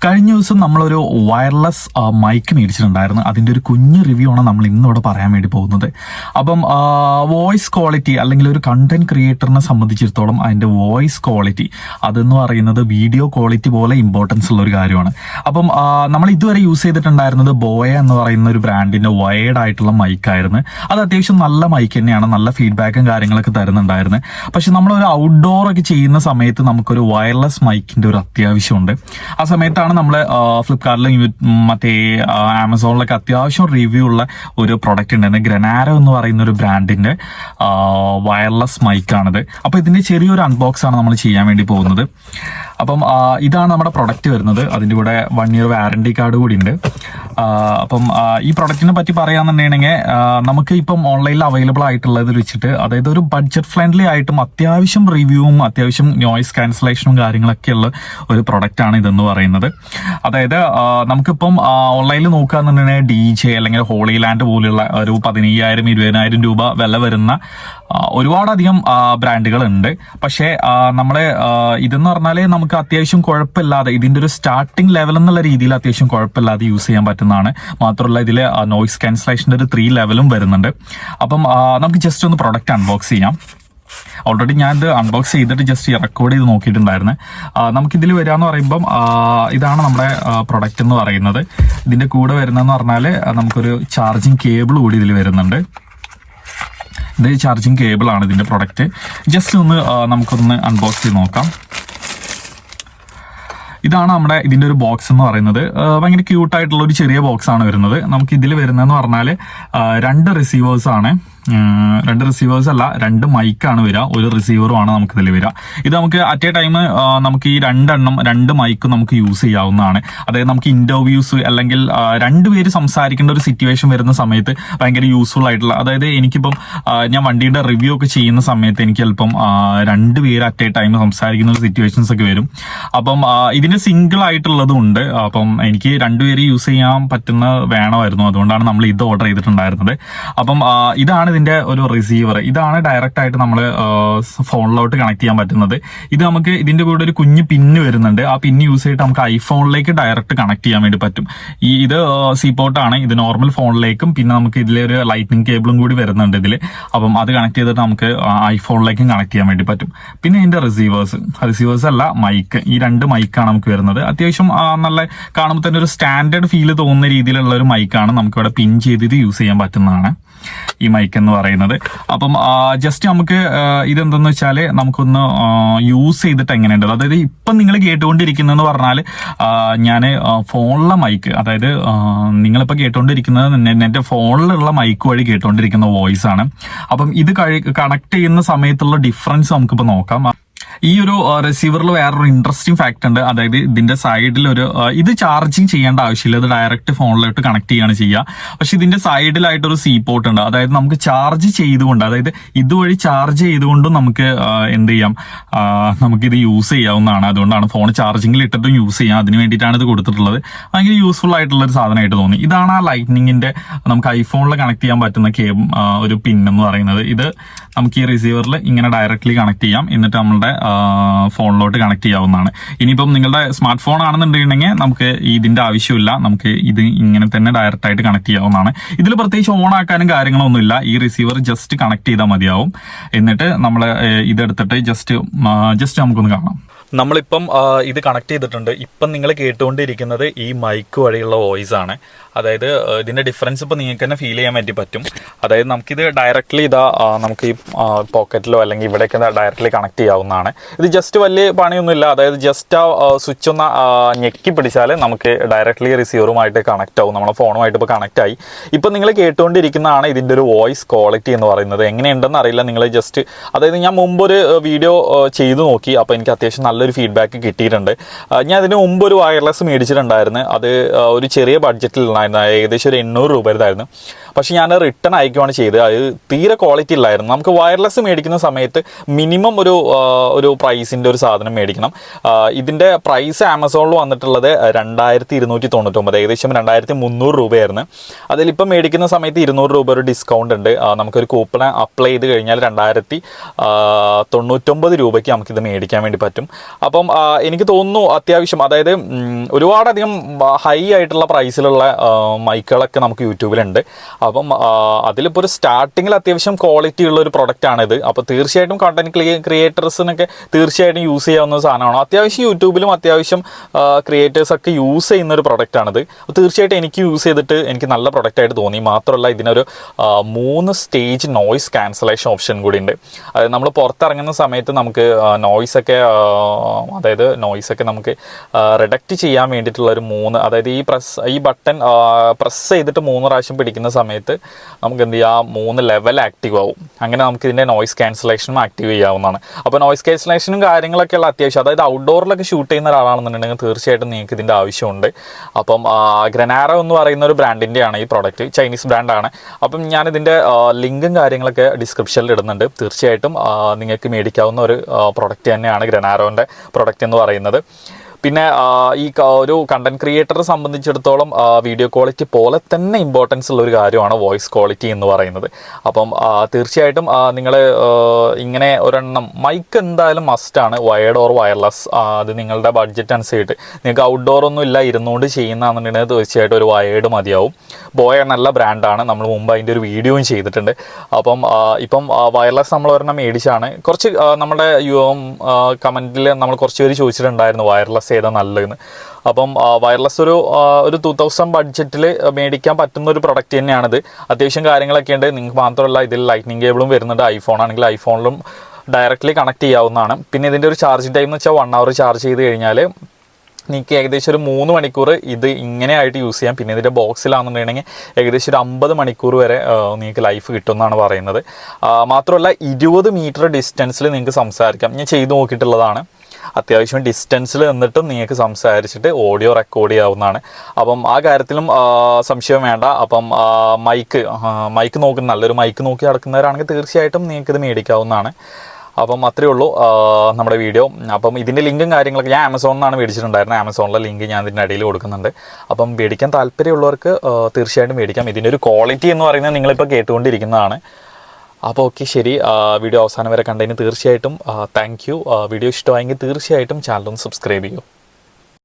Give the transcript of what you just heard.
കഴിഞ്ഞ ദിവസം നമ്മളൊരു വയർലെസ് മൈക്ക് മേടിച്ചിട്ടുണ്ടായിരുന്നു. അതിൻ്റെ ഒരു കുഞ്ഞ് റിവ്യൂ ആണ് നമ്മൾ ഇന്നിവിടെ പറയാൻ വേണ്ടി പോകുന്നത്. അപ്പം വോയിസ് ക്വാളിറ്റി അല്ലെങ്കിൽ ഒരു കണ്ടന്റ് ക്രിയേറ്ററിനെ സംബന്ധിച്ചിടത്തോളം അതിൻ്റെ വോയിസ് ക്വാളിറ്റി അതെന്ന് പറയുന്നത് വീഡിയോ ക്വാളിറ്റി പോലെ ഇമ്പോർട്ടൻസ് ഉള്ള ഒരു കാര്യമാണ്. അപ്പം നമ്മൾ ഇതുവരെ യൂസ് ചെയ്തിട്ടുണ്ടായിരുന്നത് ബോയ എന്ന് പറയുന്ന ഒരു ബ്രാൻഡിൻ്റെ വയേർഡ് ആയിട്ടുള്ള മൈക്കായിരുന്നു. അത് അത്യാവശ്യം നല്ല മൈക്ക് തന്നെയാണ്, നല്ല ഫീഡ്ബാക്കും കാര്യങ്ങളൊക്കെ തരുന്നുണ്ടായിരുന്നു. പക്ഷെ നമ്മളൊരു ഔട്ട്ഡോർ ഒക്കെ ചെയ്യുന്ന സമയത്ത് നമുക്കൊരു വയർലെസ് മൈക്കിൻ്റെ ഒരു അത്യാവശ്യമുണ്ട്. ആ സമയത്താണ് നമ്മൾ ഫ്ലിപ്കാർട്ടിലും മറ്റേ ആമസോണിലൊക്കെ അത്യാവശ്യം റിവ്യൂ ഉള്ള ഒരു പ്രൊഡക്റ്റ് ഉണ്ടായിരുന്നു. ഗ്രനാരോ എന്ന് പറയുന്ന ഒരു ബ്രാൻഡിന്റെ വയർലെസ് മൈക്കാണിത്. അപ്പോൾ ഇതിന്റെ ചെറിയൊരു അൺബോക്സ് ആണ് നമ്മൾ ചെയ്യാൻ വേണ്ടി പോകുന്നത്. അപ്പം ഇതാണ് നമ്മുടെ പ്രൊഡക്റ്റ് വരുന്നത്. അതിൻ്റെ കൂടെ 1 year വാറണ്ടി കാർഡ് കൂടി ഉണ്ട്. അപ്പം ഈ പ്രൊഡക്റ്റിനെ പറ്റി പറയാന്നുണ്ടെങ്കിൽ നമുക്ക് ഇപ്പം ഓൺലൈനിൽ അവൈലബിൾ ആയിട്ടുള്ളത് വെച്ചിട്ട്, അതായത് ഒരു ബഡ്ജറ്റ് ഫ്രണ്ട്ലി ആയിട്ടും അത്യാവശ്യം റിവ്യൂവും അത്യാവശ്യം നോയിസ് ക്യാൻസലേഷനും കാര്യങ്ങളൊക്കെ ഉള്ള ഒരു പ്രൊഡക്റ്റാണ് ഇതെന്ന് പറയുന്നത്. അതായത് നമുക്കിപ്പം ഓൺലൈനിൽ നോക്കുകയെന്നുണ്ടെങ്കിൽ DJ അല്ലെങ്കിൽ ഹോളി ലാൻഡ് പോലെയുള്ള ഒരു 15,000-20,000 രൂപ വില വരുന്ന ഒരുപാടധികം ബ്രാൻഡുകളുണ്ട്. പക്ഷേ നമ്മുടെ ഇതെന്ന് പറഞ്ഞാൽ നമുക്ക് അത്യാവശ്യം കുഴപ്പമില്ലാതെ, ഇതിൻ്റെ ഒരു സ്റ്റാർട്ടിംഗ് ലെവൽ എന്നുള്ള രീതിയിൽ അത്യാവശ്യം കുഴപ്പമില്ലാതെ യൂസ് ചെയ്യാൻ പറ്റുന്നതാണ്. മാത്രമല്ല ഇതിൽ നോയിസ് ക്യാൻസലേഷൻ്റെ ഒരു 3 ലെവലും വരുന്നുണ്ട്. അപ്പം നമുക്ക് ജസ്റ്റ് ഒന്ന് പ്രൊഡക്റ്റ് അൺബോക്സ് ചെയ്യാം. ഓൾറെഡി ഞാൻ ഇത് അൺബോക്സ് ചെയ്തിട്ട് ജസ്റ്റ് റെക്കോർഡ് ചെയ്ത് നോക്കിയിട്ടുണ്ടായിരുന്നു. നമുക്കിതിൽ വരികയെന്ന് പറയുമ്പം ഇതാണ് നമ്മുടെ പ്രൊഡക്റ്റ് എന്ന് പറയുന്നത്. ഇതിൻ്റെ കൂടെ വരുന്നതെന്ന് പറഞ്ഞാൽ നമുക്കൊരു ചാർജിങ് കേബിൾ കൂടി ഇതിൽ വരുന്നുണ്ട്. ഇത് ചാർജിങ് കേബിളാണ് ഇതിൻ്റെ പ്രൊഡക്റ്റ്. ജസ്റ്റ് ഒന്ന് നമുക്കൊന്ന് അൺബോക്സ് ചെയ്ത് നോക്കാം. ഇതാണ് നമ്മുടെ ഇതിൻ്റെ ഒരു ബോക്സ് എന്ന് പറയുന്നത്. ഭയങ്കര ക്യൂട്ടായിട്ടുള്ള ഒരു ചെറിയ ബോക്സ് ആണ് വരുന്നത്. നമുക്ക് ഇതിൽ വരുന്നതെന്ന് പറഞ്ഞാൽ 2 റിസീവേഴ്സ് ആണ്. 2 റിസീവേഴ്സ് അല്ല, 2 മൈക്കാണ് വരിക, 1 റിസീവറും ആണ് നമുക്ക് ഇതിൽ വരിക. ഇത് നമുക്ക് അറ്റ് എ ടൈം നമുക്ക് ഈ 2 മൈക്കും നമുക്ക് യൂസ് ചെയ്യാവുന്നതാണ്. അതായത് നമുക്ക് ഇന്റർവ്യൂസ് അല്ലെങ്കിൽ 2 പേര് സംസാരിക്കേണ്ട ഒരു സിറ്റുവേഷൻ വരുന്ന സമയത്ത് ഭയങ്കര യൂസ്ഫുൾ ആയിട്ടുള്ള, അതായത് എനിക്കിപ്പം ഞാൻ വണ്ടിയുടെ റിവ്യൂ ഒക്കെ ചെയ്യുന്ന സമയത്ത് എനിക്ക് ചിലപ്പം 2 പേര് അറ്റ് എ ടൈം സംസാരിക്കുന്ന ഒരു സിറ്റുവേഷൻസ് ഒക്കെ വരും. അപ്പം ഇതിന് സിംഗിൾ ആയിട്ടുള്ളതും ഉണ്ട്. അപ്പം എനിക്ക് 2 പേര് യൂസ് ചെയ്യാൻ പറ്റുന്ന വേണമായിരുന്നു, അതുകൊണ്ടാണ് നമ്മൾ ഇത് ഓർഡർ ചെയ്തിട്ടുണ്ടായിരുന്നത്. അപ്പം ഇതാണ് ഇതിന്റെ ഒരു റിസീവർ. ഇതാണ് ഡയറക്റ്റ് ആയിട്ട് നമ്മൾ ഫോണിലോട്ട് കണക്ട് ചെയ്യാൻ പറ്റുന്നത്. ഇത് നമുക്ക് ഇതിന്റെ കൂടെ ഒരു കുഞ്ഞ് പിന്ന് വരുന്നുണ്ട്. ആ പിന്ന് യൂസ് ചെയ്തിട്ട് നമുക്ക് ഐഫോണിലേക്ക് ഡയറക്റ്റ് കണക്ട് ചെയ്യാൻ വേണ്ടി പറ്റും. ഇത് സി പോർട്ടാണ്. ഇത് നോർമൽ ഫോണിലേക്കും പിന്നെ നമുക്ക് ഇതിലൊരു ലൈറ്റ്നിങ് കേബിളും കൂടി വരുന്നുണ്ട് ഇതിൽ. അപ്പം അത് കണക്ട് ചെയ്തിട്ട് നമുക്ക് ഐഫോണിലേക്കും കണക്ട് ചെയ്യാൻ വേണ്ടി പറ്റും. പിന്നെ ഇതിന്റെ റിസീവേഴ്സ് അല്ല, മൈക്ക്. ഈ 2 മൈക്കാണ് നമുക്ക് വരുന്നത്. അത്യാവശ്യം നല്ല കാണുമ്പോൾ തന്നെ ഒരു സ്റ്റാൻഡേർഡ് ഫീല് തോന്നുന്ന രീതിയിലുള്ള ഒരു മൈക്കാണ്. നമുക്കിവിടെ പിൻ ചെയ്തിട്ട് യൂസ് ചെയ്യാൻ പറ്റുന്നതാണ് ഈ മൈക്ക് എന്ന് പറയുന്നത്. അപ്പം ജസ്റ്റ് നമുക്ക് ഇതെന്തെന്ന് വെച്ചാൽ നമുക്കൊന്ന് യൂസ് ചെയ്തിട്ട് എങ്ങനെയുണ്ട്, അതായത് ഇപ്പം നിങ്ങൾ കേട്ടുകൊണ്ടിരിക്കുന്നതെന്ന് പറഞ്ഞാൽ ഞാൻ ഫോണിലെ മൈക്ക്, അതായത് നിങ്ങളിപ്പോൾ കേട്ടുകൊണ്ടിരിക്കുന്നത് എൻ്റെ ഫോണിലുള്ള മൈക്ക് വഴി കേട്ടുകൊണ്ടിരിക്കുന്ന വോയിസ് ആണ്. അപ്പം ഇത് കണക്ട് ചെയ്യുന്ന സമയത്തുള്ള ഡിഫറൻസ് നമുക്കിപ്പോൾ നോക്കാം. ഈ ഒരു റിസീവറിൽ വേറൊരു ഇൻട്രസ്റ്റിംഗ് ഫാക്ട് ഉണ്ട്. അതായത് ഇതിന്റെ സൈഡിൽ ഇത് ചാർജിങ് ചെയ്യേണ്ട ആവശ്യമില്ല, ഇത് ഡയറക്റ്റ് ഫോണിലോട്ട് കണക്ട് ചെയ്യാണ് ചെയ്യുക. പക്ഷെ ഇതിന്റെ സൈഡിലായിട്ടൊരു സി പോർട്ട് ഉണ്ട്. അതായത് നമുക്ക് ചാർജ് ചെയ്തുകൊണ്ട്, അതായത് ഇതുവഴി ചാർജ് ചെയ്തുകൊണ്ടും നമുക്ക് എന്ത് ചെയ്യാം, നമുക്കിത് യൂസ് ചെയ്യാവുന്നതാണ്. അതുകൊണ്ടാണ് ഫോൺ ചാർജിങ്ങിൽ ഇട്ടിട്ടും യൂസ് ചെയ്യാം. അതിന് വേണ്ടിയിട്ടാണ് ഇത് കൊടുത്തിട്ടുള്ളത്. ഭയങ്കര യൂസ്ഫുൾ ആയിട്ടുള്ള ഒരു സാധനമായിട്ട് തോന്നി. ഇതാണ് ആ ലൈറ്റ്നിങ്ങിന്റെ നമുക്ക് ഐഫോണിൽ കണക്ട് ചെയ്യാൻ പറ്റുന്ന ഒരു പിൻ എന്ന് പറയുന്നത്. ഇത് നമുക്ക് ഈ റിസീവറിൽ ഇങ്ങനെ ഡയറക്റ്റ്ലി കണക്ട് ചെയ്യാം, എന്നിട്ട് നമ്മളുടെ ഫോണിലോട്ട് കണക്ട് ചെയ്യാവുന്നതാണ്. ഇനിയിപ്പം നിങ്ങളുടെ സ്മാർട്ട് ഫോൺ ആണെന്നുണ്ടെങ്കിൽ നമുക്ക് ഇതിന്റെ ആവശ്യമില്ല, നമുക്ക് ഇത് ഇങ്ങനെ തന്നെ ഡയറക്റ്റ് ആയിട്ട് കണക്ട് ചെയ്യാവുന്നതാണ്. ഇതിൽ പ്രത്യേകിച്ച് ഓൺ ആക്കാനും കാര്യങ്ങളൊന്നുമില്ല. ഈ റിസീവർ ജസ്റ്റ് കണക്ട് ചെയ്താൽ മതിയാവും. എന്നിട്ട് നമ്മൾ ഇതെടുത്തിട്ട് ജസ്റ്റ് നമുക്കൊന്ന് കാണാം. നമ്മളിപ്പം ഇത് കണക്ട് ചെയ്തിട്ടുണ്ട്. ഇപ്പം നിങ്ങൾ കേട്ടുകൊണ്ടിരിക്കുന്നത് ഈ മൈക്ക് വഴിയുള്ള വോയിസ് ആണ്. അതായത് ഇതിന്റെ ഡിഫറൻസ് ഇപ്പം നിങ്ങൾക്ക് തന്നെ ഫീൽ ചെയ്യാൻ വേണ്ടി പറ്റും. അതായത് നമുക്കിത് ഡയറക്റ്റ്ലി നമുക്ക് ഈ പോക്കറ്റിലോ അല്ലെങ്കിൽ ഇവിടെയൊക്കെ ഡയറക്റ്റ്ലി കണക്ട് ചെയ്യാവുന്നതാണ്. ഇത് ജസ്റ്റ് വലിയ പണിയൊന്നുമില്ല. അതായത് ജസ്റ്റ് ആ സ്വിച്ച് ഒന്ന് ഞെക്കി പിടിച്ചാൽ നമുക്ക് ഡയറക്റ്റ്ലി റിസീവറുമായിട്ട് കണക്ട് ആവും. നമ്മുടെ ഫോണുമായിട്ട് ഇപ്പോൾ കണക്ട് ആയി. ഇപ്പം നിങ്ങൾ കേട്ടുകൊണ്ടിരിക്കുന്നതാണ് ഇതിൻ്റെ ഒരു വോയിസ് ക്വാളിറ്റി എന്ന് പറയുന്നത്. എങ്ങനെയുണ്ടെന്ന് അറിയില്ല. നിങ്ങൾ ജസ്റ്റ്, അതായത് ഞാൻ മുമ്പൊരു വീഡിയോ ചെയ്തു നോക്കി, അപ്പോൾ എനിക്ക് അത്യാവശ്യം നല്ലൊരു ഫീഡ്ബാക്ക് കിട്ടിയിട്ടുണ്ട്. ഞാൻ ഇതിന് മുമ്പ് ഒരു വയർലെസ് മേടിച്ചിട്ടുണ്ടായിരുന്നു. അത് ഒരു ചെറിയ ബഡ്ജറ്റിൽ ഏകദേശം ഒരു 800 രൂപയായിരുന്നു. പക്ഷെ ഞാൻ റിട്ടേൺ അയക്കുകയാണ് ചെയ്തത്. അത് തീരെ ക്വാളിറ്റി ഇല്ലായിരുന്നു. നമുക്ക് വയർലെസ് മേടിക്കുന്ന സമയത്ത് മിനിമം ഒരു പ്രൈസിൻ്റെ ഒരു സാധനം മേടിക്കണം. ഇതിൻ്റെ പ്രൈസ് ആമസോണിൽ വന്നിട്ടുള്ളത് 2299, ഏകദേശം 2300 രൂപയായിരുന്നു. അതിലിപ്പം മേടിക്കുന്ന സമയത്ത് 200 രൂപ ഒരു ഡിസ്കൗണ്ട് ഉണ്ട്. നമുക്കൊരു കൂപ്പൺ അപ്ലൈ ചെയ്ത് കഴിഞ്ഞാൽ 2099 രൂപയ്ക്ക് നമുക്കിത് മേടിക്കാൻ വേണ്ടി പറ്റും. അപ്പം എനിക്ക് തോന്നുന്നു അത്യാവശ്യം, അതായത് ഒരുപാടധികം ഹൈ ആയിട്ടുള്ള പ്രൈസിലുള്ള മൈക്കുകളൊക്കെ നമുക്ക് യൂട്യൂബിലുണ്ട്. അപ്പം അതിലിപ്പോൾ ഒരു സ്റ്റാർട്ടിങ്ങിൽ അത്യാവശ്യം ക്വാളിറ്റി ഉള്ള ഒരു പ്രൊഡക്റ്റാണിത്. അപ്പോൾ തീർച്ചയായിട്ടും കണ്ടന്റ് ക്രിയേറ്റേഴ്സിനൊക്കെ തീർച്ചയായിട്ടും യൂസ് ചെയ്യാവുന്ന സാധനമാണ്. അത്യാവശ്യം യൂട്യൂബിലും അത്യാവശ്യം ക്രിയേറ്റേഴ്സൊക്കെ യൂസ് ചെയ്യുന്ന ഒരു പ്രൊഡക്റ്റാണിത്. അപ്പോൾ തീർച്ചയായിട്ടും എനിക്ക് യൂസ് ചെയ്തിട്ട് എനിക്ക് നല്ല പ്രൊഡക്റ്റായിട്ട് തോന്നി. മാത്രമല്ല ഇതിനൊരു 3 സ്റ്റേജ് നോയ്സ് ക്യാൻസലേഷൻ ഓപ്ഷൻ കൂടി ഉണ്ട്. അതായത് നമ്മൾ പുറത്തിറങ്ങുന്ന സമയത്ത് നമുക്ക് നോയ്സൊക്കെ നമുക്ക് റിഡക്റ്റ് ചെയ്യാൻ വേണ്ടിയിട്ടുള്ള ഒരു 3, അതായത് ഈ ബട്ടൺ പ്രസ് ചെയ്തിട്ട് 3 പ്രാവശ്യം പിടിക്കുന്ന സമയത്ത് നമുക്ക് എന്ത് ചെയ്യാം, 3 ലെവൽ ആക്റ്റീവ് ആവും. അങ്ങനെ നമുക്ക് ഇതിൻ്റെ നോയ്സ് ക്യാൻസലേഷനും ആക്റ്റീവ് ചെയ്യാവുന്നതാണ്. അപ്പോൾ നോയ്സ് ക്യാൻസലേഷനും കാര്യങ്ങളൊക്കെയുള്ള അത്യാവശ്യം, അതായത് ഔട്ട്ഡോറിലൊക്കെ ഷൂട്ട് ചെയ്യുന്ന ഒരാളാണെന്നുണ്ടെങ്കിൽ തീർച്ചയായിട്ടും നിങ്ങൾക്ക് ഇതിൻ്റെ ആവശ്യമുണ്ട്. അപ്പം ഗ്രനാരോ എന്ന് പറയുന്ന ഒരു ബ്രാൻഡിൻ്റെയാണ് ഈ പ്രോഡക്റ്റ്, ചൈനീസ് ബ്രാൻഡാണ്. അപ്പം ഞാനിതിൻ്റെ ലിങ്കും കാര്യങ്ങളൊക്കെ ഡിസ്ക്രിപ്ഷനിൽ ഇടുന്നുണ്ട്. തീർച്ചയായിട്ടും നിങ്ങൾക്ക് മേടിക്കാവുന്ന ഒരു പ്രൊഡക്റ്റ് തന്നെയാണ് ഗ്രനാരോൻ്റെ പ്രൊഡക്റ്റ് എന്ന് പറയുന്നത്. പിന്നെ ഈ ഒരു കണ്ടന്റ് ക്രിയേറ്ററെ സംബന്ധിച്ചിടത്തോളം വീഡിയോ ക്വാളിറ്റി പോലെ തന്നെ ഇമ്പോർട്ടൻസ് ഉള്ള ഒരു കാര്യമാണ് വോയിസ് ക്വാളിറ്റി എന്ന് പറയുന്നത്. അപ്പം തീർച്ചയായിട്ടും നിങ്ങൾ ഇങ്ങനെ ഒരെണ്ണം മൈക്ക് എന്തായാലും മസ്റ്റാണ്, വയർഡ് ഓർ വയർലെസ്. അത് നിങ്ങളുടെ ബഡ്ജറ്റ് അനുസരിച്ചിട്ട്, നിങ്ങൾക്ക് ഔട്ട്ഡോർ ഒന്നും ഇല്ല, ഇരുന്നുകൊണ്ട് ചെയ്യുന്നതെന്നുണ്ടെങ്കിൽ തീർച്ചയായിട്ടും ഒരു വയർഡ് മതിയാവും. ബോയ നല്ല ബ്രാൻഡാണ്, നമ്മൾ മുമ്പ് അതിൻ്റെ ഒരു വീഡിയോയും ചെയ്തിട്ടുണ്ട്. അപ്പം ഇപ്പം വയർലെസ് നമ്മൾ ഒരെണ്ണം മേടിച്ചാണ്. കുറച്ച് നമ്മുടെ കമൻറ്റിൽ നമ്മൾ കുറച്ച് പേര് ചോദിച്ചിട്ടുണ്ടായിരുന്നു വയർലെസ് ഏതാ നല്ലതെന്ന്. അപ്പം വയർലെസ് ഒരു 2000 ബഡ്ജറ്റിൽ മേടിക്കാൻ പറ്റുന്ന ഒരു പ്രൊഡക്റ്റ് തന്നെയാണിത്. അത്യാവശ്യം കാര്യങ്ങളൊക്കെ ഉണ്ട്. നിങ്ങൾക്ക് മാത്രമല്ല ഇതിൽ ലൈറ്റ്നിങ് കേബിളും വരുന്നുണ്ട്. ഐഫോൺ ആണെങ്കിൽ ഐഫോണിലും ഡയറക്റ്റ്ലി കണക്ട് ചെയ്യാവുന്നതാണ്. പിന്നെ ഇതിൻ്റെ ഒരു ചാർജിങ് ടൈം എന്ന് വെച്ചാൽ 1 hour ചാർജ് ചെയ്ത് കഴിഞ്ഞാൽ നിങ്ങൾക്ക് ഏകദേശം ഒരു 3 മണിക്കൂർ ഇത് ഇങ്ങനെ ആയിട്ട് യൂസ് ചെയ്യാം. പിന്നെ ഇതിൻ്റെ ബോക്സിലാണെന്നുണ്ടെങ്കിൽ ഏകദേശം ഒരു 50 മണിക്കൂർ വരെ നിങ്ങൾക്ക് ലൈഫ് കിട്ടുമെന്നാണ് പറയുന്നത്. മാത്രമല്ല 20 മീറ്റർ ഡിസ്റ്റൻസിൽ നിങ്ങൾക്ക് സംസാരിക്കാം. ഞാൻ ചെയ്ത് നോക്കിയിട്ടുള്ളതാണ്. അത്യാവശ്യം ഡിസ്റ്റൻസിൽ നിന്നിട്ടും നിങ്ങൾക്ക് സംസാരിച്ചിട്ട് ഓഡിയോ റെക്കോർഡ് ചെയ്യാവുന്നതാണ്. അപ്പം ആ കാര്യത്തിലും സംശയം വേണ്ട. അപ്പം മൈക്ക് നോക്കുന്ന നല്ലൊരു മൈക്ക് നോക്കി നടക്കുന്നവരാണെങ്കിൽ തീർച്ചയായിട്ടും നിങ്ങൾക്കിത് മേടിക്കാവുന്നതാണ്. അപ്പം അത്രയേ ഉള്ളൂ നമ്മുടെ വീഡിയോ. അപ്പം ഇതിൻ്റെ ലിങ്കും കാര്യങ്ങളൊക്കെ ഞാൻ ആമസോണിൽ നിന്നാണ് മേടിച്ചിട്ടുണ്ടായിരുന്നത്. ആമസോണിലെ ലിങ്ക് ഞാൻ ഇതിൻ്റെ ഇടയിൽ കൊടുക്കുന്നുണ്ട്. അപ്പം മേടിക്കാൻ താല്പര്യമുള്ളവർക്ക് തീർച്ചയായിട്ടും മേടിക്കാം. ഇതിൻ്റെ ഒരു ക്വാളിറ്റി എന്ന് പറയുന്നത് നിങ്ങളിപ്പോൾ കേട്ടുകൊണ്ടിരിക്കുന്നതാണ്. അപ്പോൾ ഓക്കെ, ശരി. വീഡിയോ അവസാനം വരെ കണ്ടതിന് തീർച്ചയായിട്ടും താങ്ക് യു. വീഡിയോ ഇഷ്ടമായെങ്കിൽ തീർച്ചയായിട്ടും ചാനൽ ഒന്ന് സബ്സ്ക്രൈബ് ചെയ്യൂ.